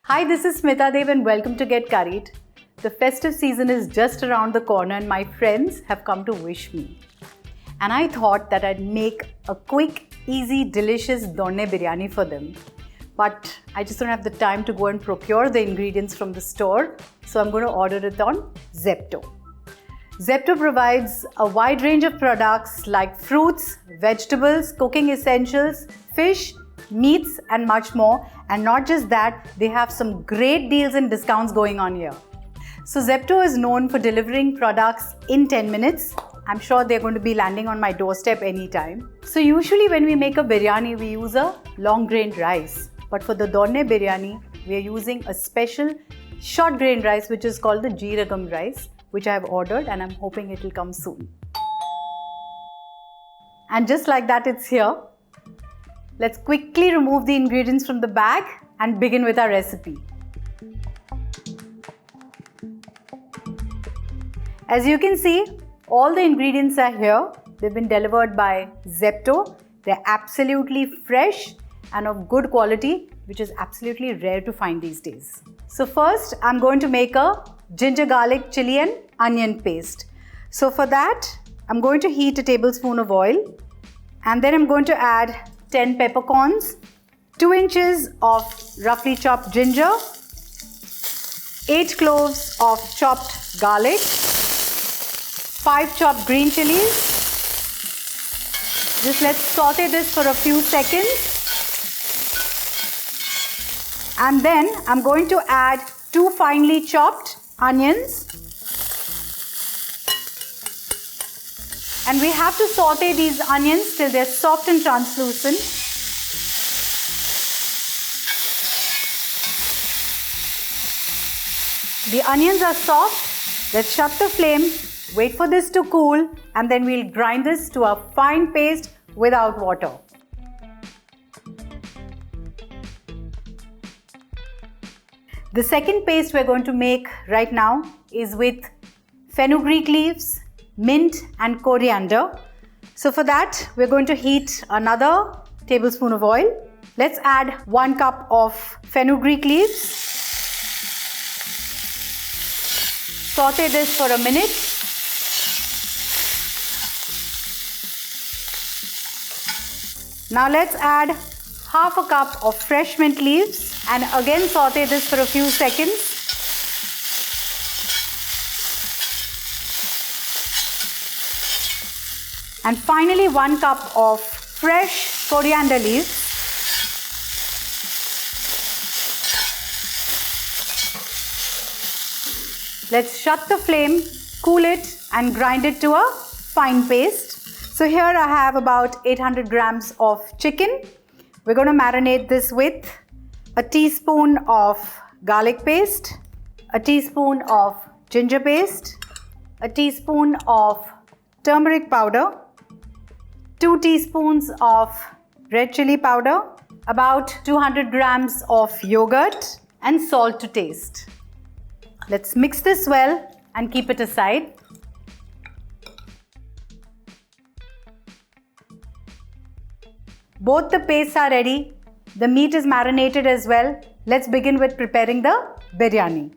Hi, this is Smita Deo and welcome to Get Curried. The festive season is just around the corner and my friends have come to wish me. And I thought that I'd make a quick, easy, delicious Donne Biryani for them. But I just don't have the time to go and procure the ingredients from the store, so I'm going to order it on Zepto. Zepto provides a wide range of products like fruits, vegetables, cooking essentials, fish, meats and much more. And not just that, they have some great deals and discounts going on here. So Zepto is known for delivering products in 10 minutes. I'm sure they're going to be landing on my doorstep anytime. So usually when we make a biryani, we use a long grained rice. But for the Donne Biryani, we are using a special short grained rice which is called the Jeeraga rice, which I have ordered and I'm hoping it will come soon. And just like that, it's here. Let's quickly remove the ingredients from the bag and begin with our recipe. As you can see, all the ingredients are here. They've been delivered by Zepto. They're absolutely fresh and of good quality, which is absolutely rare to find these days. So first, I'm going to make a ginger garlic chili and onion paste. So for that, I'm going to heat a tablespoon of oil and then I'm going to add 10 peppercorns, 2 inches of roughly chopped ginger, 8 cloves of chopped garlic, 5 chopped green chilies. Just let's saute this for a few seconds. And then I'm going to add 2 finely chopped onions. And we have to saute these onions till they're soft and translucent. The onions are soft. Let's shut the flame, wait for this to cool, and then we'll grind this to a fine paste without water. The second paste we're going to make right now is with fenugreek leaves, mint and coriander. So for that, we're going to heat another tablespoon of oil. Let's add 1 cup of fenugreek leaves. Saute this for a minute. Now let's add half a cup of fresh mint leaves and again saute this for a few seconds. And finally 1 cup of fresh coriander leaves. Let's shut the flame, cool it and grind it to a fine paste. So here I have about 800 grams of chicken. We're going to marinate this with a teaspoon of garlic paste, a teaspoon of ginger paste, a teaspoon of turmeric powder, 2 teaspoons of red chili powder, about 200 grams of yogurt and salt to taste. Let's mix this well and keep it aside. Both the pastes are ready. The meat is marinated as well. Let's begin with preparing the biryani.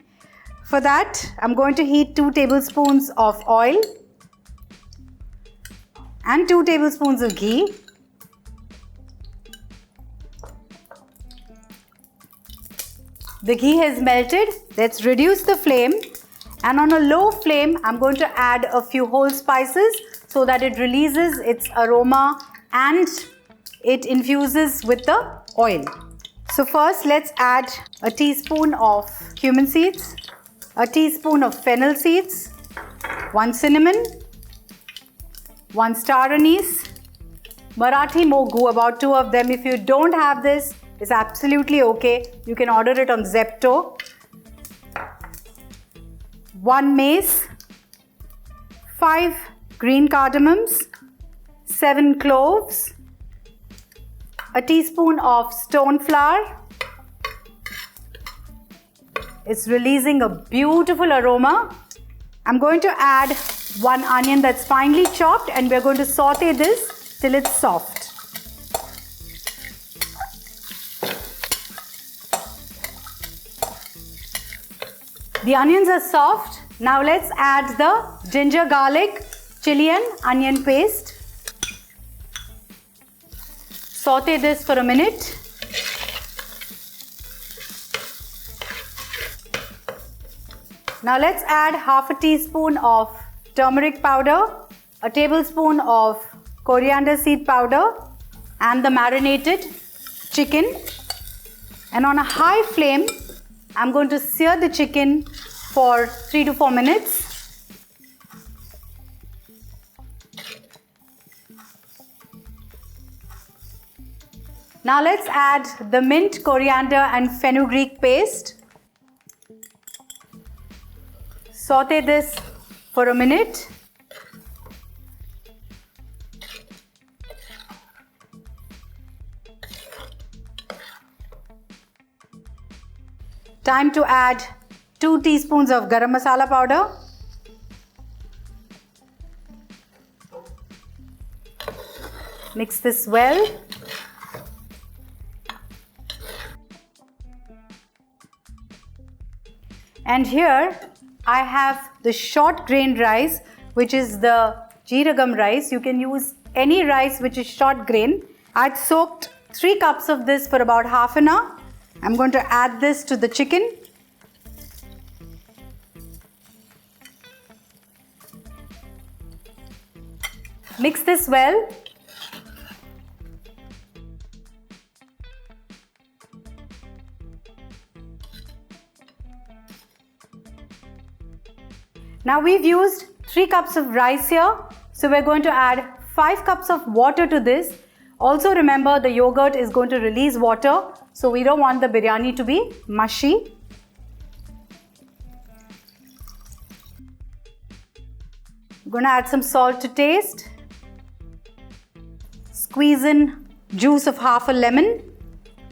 For that, I'm going to heat 2 tablespoons of oil and 2 tablespoons of ghee. The ghee has melted. Let's reduce the flame and on a low flame, I'm going to add a few whole spices so that it releases its aroma and it infuses with the oil. So first, let's add a teaspoon of cumin seeds, a teaspoon of fennel seeds, 1 cinnamon, 1 star anise, Marathi Murgh, about 2 of them. If you don't have this, it's absolutely okay. You can order it on Zepto. 1 mace, 5 green cardamoms, 7 cloves, a teaspoon of stone flour. It's releasing a beautiful aroma. I'm going to add 1 onion that's finely chopped and we're going to saute this till it's soft. The onions are soft. Now let's add the ginger, garlic, chili and onion paste. Saute this for a minute. Now let's add half a teaspoon of turmeric powder, a tablespoon of coriander seed powder and the marinated chicken. And on a high flame, I'm going to sear the chicken for 3 to 4 minutes. Now let's add the mint, coriander and fenugreek paste. Saute this for a minute. Time to add 2 teaspoons of garam masala powder. Mix this well. And here I have the short grain rice, which is the Jeeraga rice. You can use any rice which is short grain. I'd soaked 3 cups of this for about half an hour. I'm going to add this to the chicken. Mix this well. Now we've used 3 cups of rice here, so we're going to add 5 cups of water to this. Also remember, the yogurt is going to release water, so we don't want the biryani to be mushy. I'm going to add some salt to taste. Squeeze in juice of half a lemon.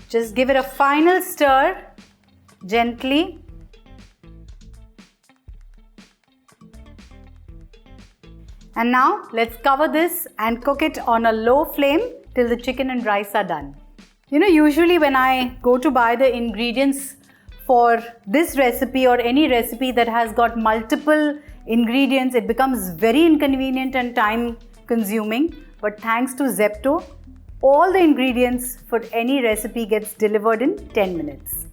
Just give it a final stir gently. And now let's cover this and cook it on a low flame till the chicken and rice are done. You know, usually when I go to buy the ingredients for this recipe or any recipe that has got multiple ingredients, it becomes very inconvenient and time consuming. But thanks to Zepto, all the ingredients for any recipe gets delivered in 10 minutes.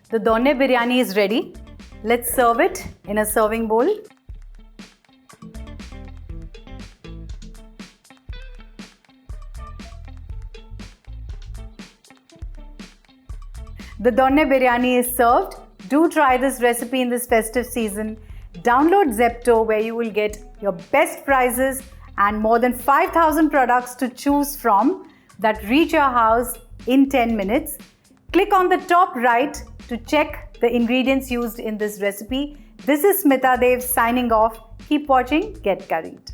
The Donne Biryani is ready. Let's serve it in a serving bowl. The Donne Biryani is served. Do try this recipe in this festive season. Download Zepto, where you will get your best prices and more than 5,000 products to choose from that reach your house in 10 minutes. Click on the top right to check the ingredients used in this recipe. This is Smita Deo signing off. Keep watching Get Curried.